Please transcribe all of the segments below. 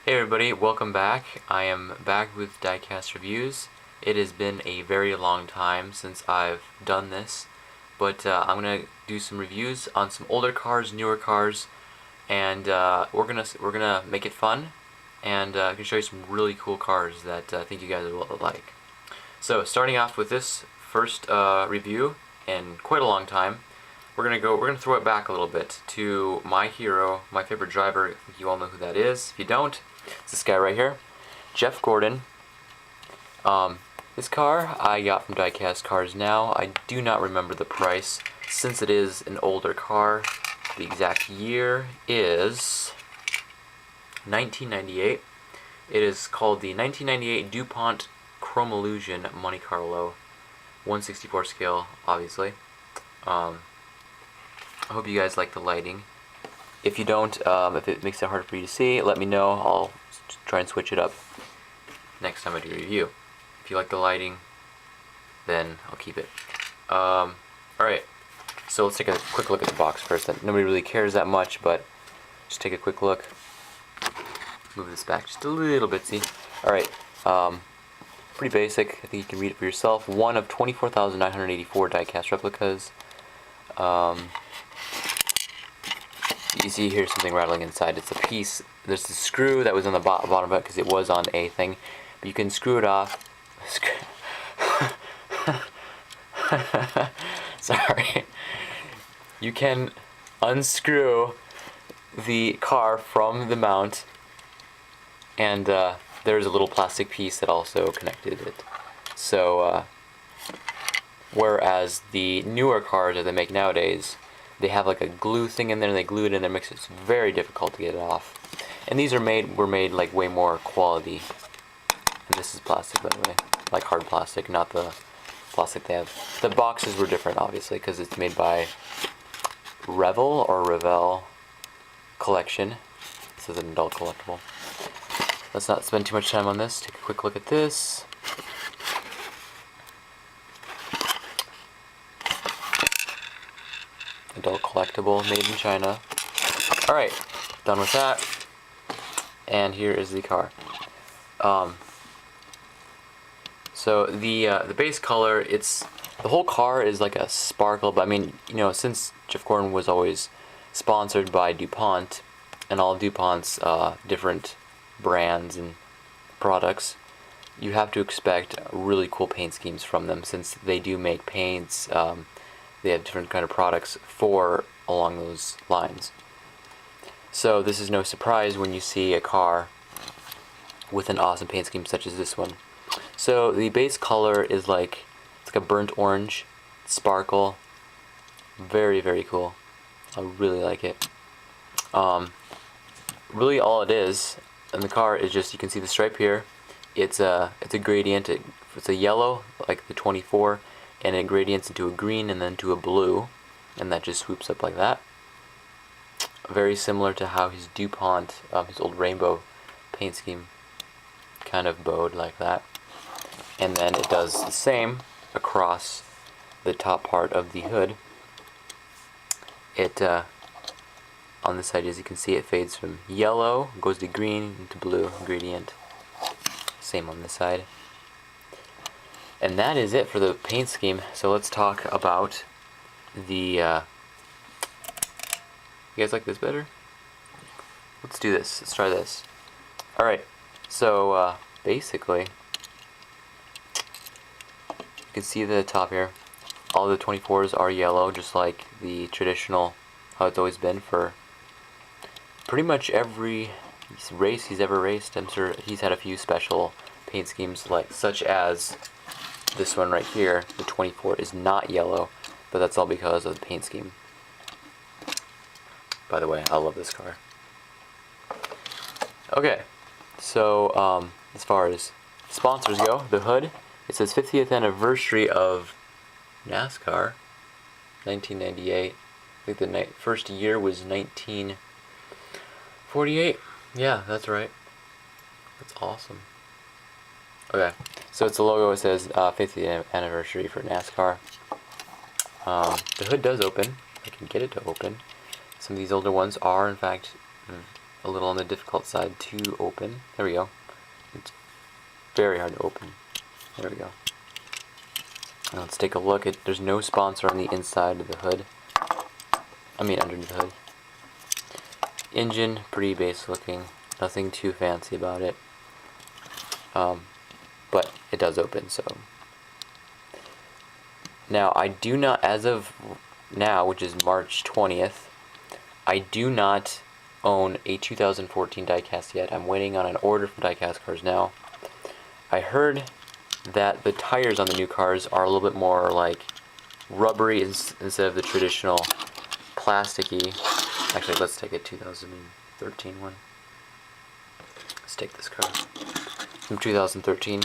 Hey everybody, welcome back. I am back with Diecast Reviews. It has been a very long time since I've done this, but I'm gonna do some reviews on some older cars, newer cars, and we're gonna make it fun, and I can show you some really cool cars that I think you guys will like. So starting off with this first review in quite a long time, we're gonna throw it back a little bit to my hero, my favorite driver. I think you all know who that is. If you don't, it's this guy right here, Jeff Gordon. This car I got from Diecast Cars Now. I do not remember the price since it is an older car. The exact year is 1998. It is called the 1998 DuPont Chromalusion Monte Carlo, 1/64 scale, obviously. I hope you guys like the lighting. If you don't, if it makes it hard for you to see, let me know. I'll try and switch it up next time I do a review. If you like the lighting, then I'll keep it. Alright, so let's take a quick look at the box first. Nobody really cares that much, but just take a quick look. Move this back just a little bit, see? Alright, pretty basic. I think you can read it for yourself. One of 24,984 die-cast replicas. You see here something rattling inside. It's a piece. There's the screw that was on the bottom of it because it was on a thing. But you can screw it off. Sorry. You can unscrew the car from the mount, and there's a little plastic piece that also connected it. So, whereas the newer cars that they make nowadays, they have like a glue thing in there, and they glue it in there, makes it very difficult to get it off. And these were made like way more quality. And this is plastic, by the way, like hard plastic, not the plastic they have. The boxes were different, obviously, because it's made by Revel Collection. This is an adult collectible. Let's not spend too much time on this. Take a quick look at this. Adult collectible, made in China. Alright, done with that. And here is the car. So the base color, the whole car is like a sparkle, but I mean, you know, since Jeff Gordon was always sponsored by DuPont and all DuPont's different brands and products, you have to expect really cool paint schemes from them, since they do make paints. They have different kind of products for along those lines. So this is no surprise when you see a car with an awesome paint scheme such as this one. So the base color is like, it's like a burnt orange, sparkle, very, very cool. I really like it. Really all it is in the car is just, you can see the stripe here. It's a gradient. It's a yellow like the 24, and it gradients into a green and then to a blue, and that just swoops up like that. Very similar to how his DuPont, his old rainbow paint scheme kind of bowed like that. And then it does the same across the top part of the hood. It, on this side, as you can see, it fades from yellow, goes to green, into blue, gradient. Same on this side. And that is it for the paint scheme. So let's talk about the, you guys like this better? Let's do this. Let's try this. Alright, so basically, you can see the top here. All the 24s are yellow, just like the traditional, how it's always been for pretty much every race he's ever raced. I'm sure he's had a few special paint schemes, like such as this one right here. The 24 is not yellow, but that's all because of the paint scheme. By the way, I love this car. Okay, so as far as sponsors go, the hood, it says 50th anniversary of NASCAR, 1998. I think the first year was 1948. Yeah, that's right. That's awesome. Okay, so it's a logo. It says 50th anniversary for NASCAR. The hood does open. I can get it to open. Some of these older ones are, in fact, a little on the difficult side to open. There we go. It's very hard to open. There we go. Now let's take a look at, there's no sponsor on the inside of the hood. I mean underneath the hood. Engine, pretty base looking. Nothing too fancy about it. But it does open, so. Now, I do not, as of now, which is March 20th, I do not own a 2014 Diecast yet. I'm waiting on an order from Diecast Cars Now. I heard that the tires on the new cars are a little bit more like rubbery instead of the traditional plasticky. Actually, let's take a 2013 one. Let's take this car. From 2013.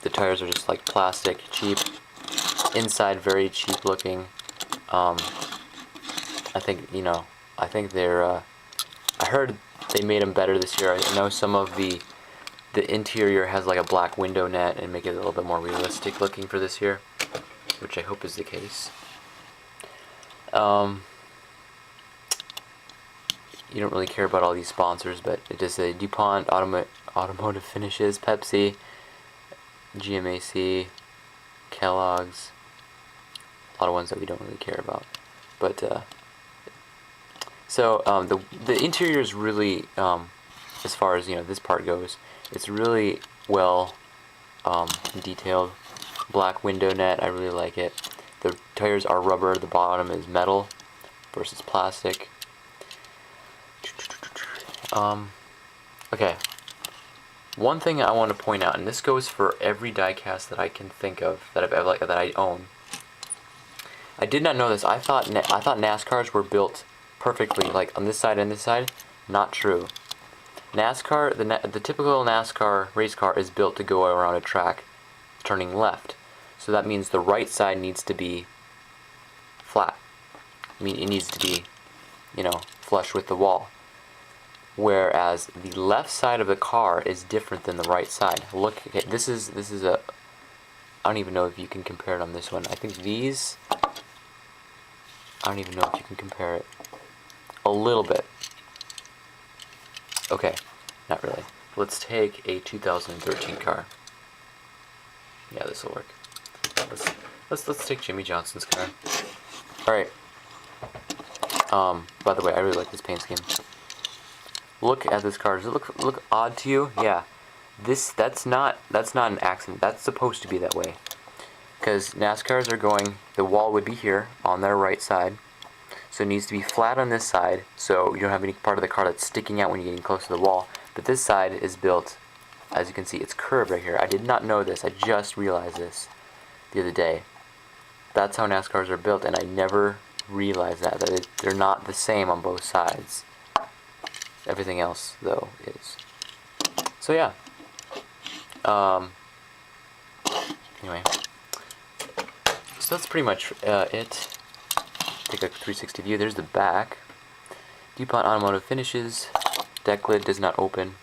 The tires are just like plastic, cheap. Inside, very cheap looking. I think, you know, I think they're, I heard they made them better this year. I know some of the interior has like a black window net and make it a little bit more realistic looking for this year, which I hope is the case. You don't really care about all these sponsors, but it does say DuPont, Automotive Finishes, Pepsi, GMAC, Kellogg's, a lot of ones that we don't really care about. But the interior is really, as far as this part goes, it's really well detailed. Black window net, I really like it. The tires are rubber, the bottom is metal versus plastic. Okay. One thing I want to point out, and this goes for every diecast that I can think of that I own. I did not know this. I thought NASCARs were built perfectly, like on this side and this side. Not true. NASCAR, the typical NASCAR race car is built to go around a track turning left. So that means the right side needs to be flat. I mean, it needs to be, flush with the wall. Whereas the left side of the car is different than the right side. Look, okay, this is a, I don't even know if you can compare it on this one. I think these, I don't even know if you can compare it. A little bit. Okay, not really. Let's take a 2013 car. Yeah, this will work. Let's take Jimmy Johnson's car. All right. By the way, I really like this paint scheme. Look at this car. Does it look odd to you? Yeah. That's not an accident. That's supposed to be that way. Because NASCARs are going, the wall would be here on their right side. So it needs to be flat on this side, so you don't have any part of the car that's sticking out when you're getting close to the wall. But this side is built, as you can see, it's curved right here. I did not know this. I just realized this the other day. That's how NASCARs are built, and I never realized that they're not the same on both sides. Everything else, though, is. So yeah. Anyway. So that's pretty much it. Take a 360 view. There's the back. DuPont Automotive Finishes. Deck lid does not open.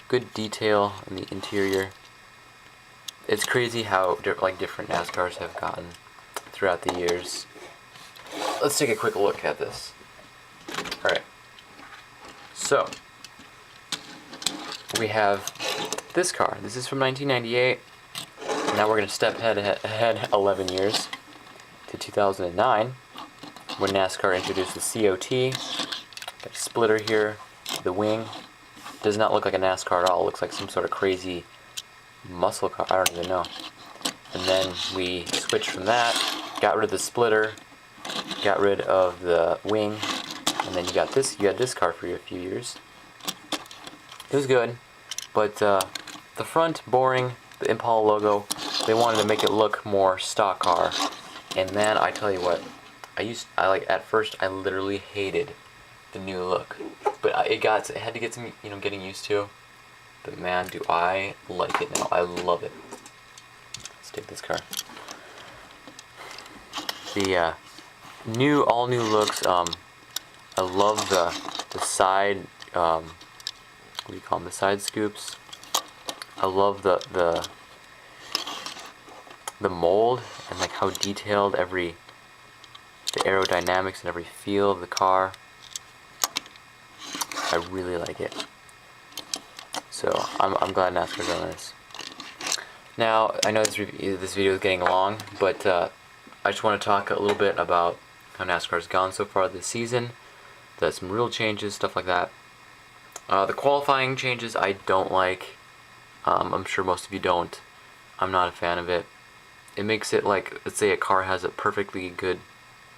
Good detail in the interior. It's crazy how different NASCARs have gotten throughout the years. Let's take a quick look at this. Alright. So, we have this car. This is from 1998. Now we're going to step ahead 11 years to 2009, when NASCAR introduced the COT. Got a splitter here. The wing does not look like a NASCAR at all. It looks like some sort of crazy muscle car. I don't even know. And then we switched from that, got rid of the splitter, got rid of the wing, and then you got this. You had this car for a few years. It was good, but the front, boring. The Impala logo, they wanted to make it look more stock car. And man, I tell you what, at first I literally hated the new look, but it had to get some getting used to. But man, do I like it now. I love it. Let's take this car. The all new looks. I love the side. What do you call them? The side scoops. I love the mold and like how detailed the aerodynamics and every feel of the car. I really like it. So I'm glad NASCAR's done this. Now, I know this video is getting long, but I just want to talk a little bit about how NASCAR's gone so far this season. There's some real changes, stuff like that. The qualifying changes I don't like. I'm sure most of you don't. I'm not a fan of it. It makes it like, let's say a car has a perfectly good,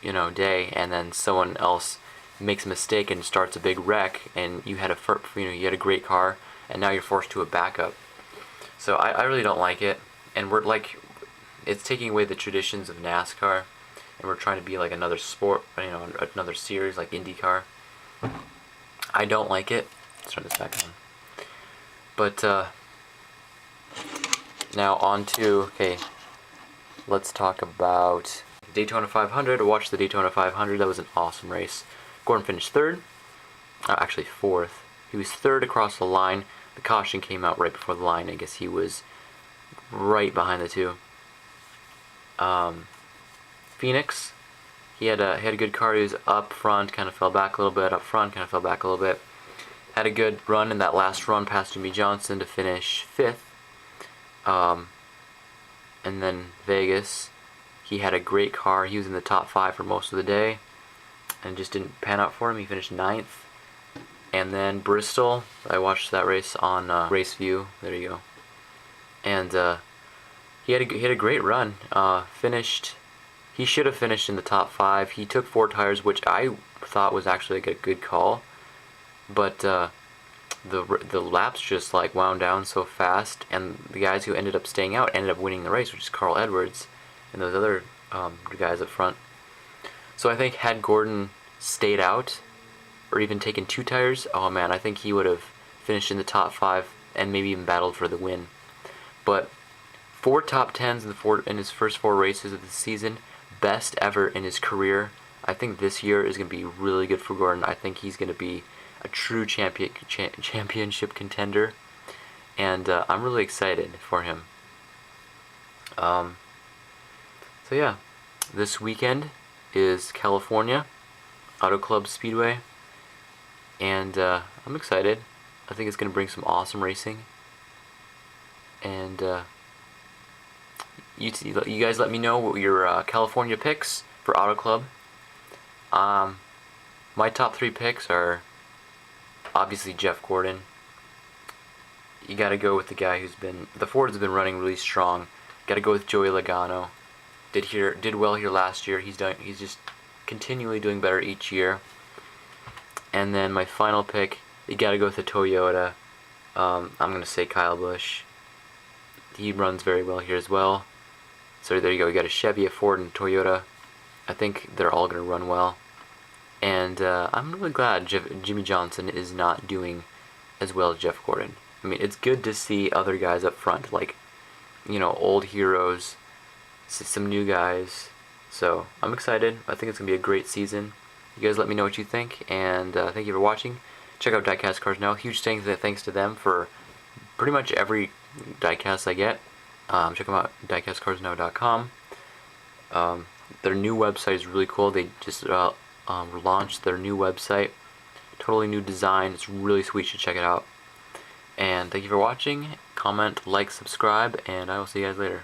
day, and then someone else makes a mistake and starts a big wreck, and you had a great car, and now you're forced to a backup. So I really don't like it, and it's taking away the traditions of NASCAR, and we're trying to be like another sport, another series like IndyCar. I don't like it. Let's turn this back on. But now on to, let's talk about Daytona 500. Watch the Daytona 500. That was an awesome race. Gordon finished third, actually fourth. He was third across the line. The caution came out right before the line. I guess he was right behind the two. Phoenix, he had a good car. He was up front, kind of fell back a little bit. Up front, kind of fell back a little bit. Had a good run in that last run past Jimmy Johnson to finish fifth. And then Vegas, he had a great car. He was in the top 5 for most of the day, and just didn't pan out for him. He finished 9th. And then Bristol, I watched that race on Race View. There you go. And he had a great run. He should have finished in the top 5. He took 4 tires, which I thought was actually a good call. But the laps just wound down so fast, and the guys who ended up staying out ended up winning the race, which is Carl Edwards and those other guys up front. So I think had Gordon stayed out, or even taken 2 tires, oh man, I think he would have finished in the top 5 and maybe even battled for the win. But 4 top 10s in his first 4 races of the season, best ever in his career. I think this year is going to be really good for Gordon. I think he's going to be a true championship contender, and I'm really excited for him. So yeah, this weekend is California Auto Club Speedway, and I'm excited. I think it's going to bring some awesome racing, and you guys let me know what your California picks for Auto Club. My top 3 picks are obviously Jeff Gordon. You gotta go with the guy the Ford's been running really strong. Gotta go with Joey Logano. Did well here last year. He's just continually doing better each year. And then my final pick, you gotta go with the Toyota. I'm gonna say Kyle Busch. He runs very well here as well. So there you go. You got a Chevy, a Ford, and a Toyota. I think they're all gonna run well. And I'm really glad Jimmy Johnson is not doing as well as Jeff Gordon. I mean, it's good to see other guys up front, like, old heroes, some new guys. So I'm excited. I think it's going to be a great season. You guys let me know what you think, and thank you for watching. Check out Diecast Cars Now. Huge thanks to them for pretty much every diecast I get. Check them out, diecastcarsnow.com. Their new website is really cool. They just launched their new website. Totally new design. It's really sweet. You should check it out. And thank you for watching. Comment, like, subscribe, and I will see you guys later.